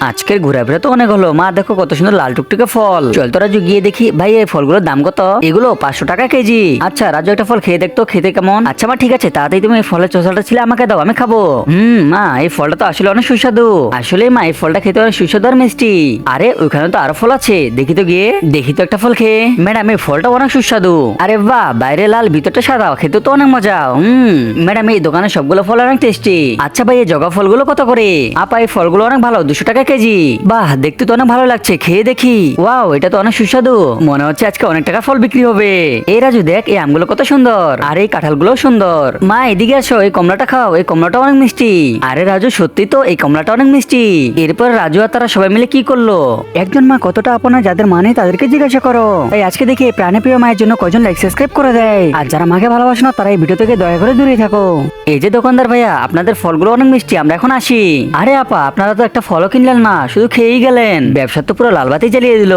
আজকের ঘোরাফেরা তো অনেক হলো। মা দেখো কত সুন্দর লাল টুকটুকে ফল। চল তো রাজু গিয়ে দেখি। ভাই এই ফলগুলোর দাম কত? এগুলো 500 টাকা কেজি। আচ্ছা রাজু একটা ফল খেয়ে দেখতো, খেতে কেমন? আচ্ছা মা ঠিক আছে, তাড়াতাড়ি তুমি এই ফলের চোষাটা ছিল আমাকে দাও, আমি খাবো। মা এই ফলটা তো আসলে অনেক সুস্বাদু। আসলে মা এই ফলটা খেতে অনেক সুস্বাদু আর মিষ্টি। আরে ওইখানে তো আরো ফল আছে, দেখি তো গিয়ে। দেখি তো একটা ফল খেয়ে। ম্যাডাম এই ফলটা অনেক সুস্বাদু। আরে বাহ, বাইরে লাল ভিতরটা সাদা, খেতে তো অনেক মজা। ম্যাডাম এই দোকানের সবগুলো ফল অনেক টেস্টি। আচ্ছা ভাই এই জগা ফলগুলো কত করে? আপা এই ফলগুলো অনেক ভালো, 200 টাকা কেজি। বাহ দেখতে তো অনেক ভালো লাগছে, খেয়ে দেখি। ওয়াও এটা তো অনেক সুস্বাদু, মনে হচ্ছে আজকে অনেক টাকা ফল বিক্রি হবে। এই রাজু দেখ এই আমগুলো কত সুন্দর, আর এই কাঁঠালগুলো সুন্দর। মা এদিকে আসো, এই কমলাটা খাও, এই কমলাটা অনেক মিষ্টি। আরে রাজু সত্যি তো এই কমলাটা অনেক মিষ্টি। এরপর রাজু আর তারা সবাই মিলে কি করলো? একজন মা কতটা আপনার যাদের মা নেই তাদেরকে জিজ্ঞাসা করো। তাই আজকে দেখি এই প্রাণীপ্রিয় মায়ের জন্য কজন লাইক সাবস্ক্রাইব করে দেয়। আর যারা মাকে ভালোবাসে না তারা এই ভিডিও থেকে দয়া করে দূরে থাকো। এই যে দোকানদার ভাইয়া, আপনাদের ফলগুলো অনেক মিষ্টি, আমরা এখন আসি। আরে আপা আপনারা তো একটা ফলও কিনলেন না, শুধু খেয়েই গেলেন। ব্যবসা তো পুরো লালবাতি জ্বালিয়ে দিল।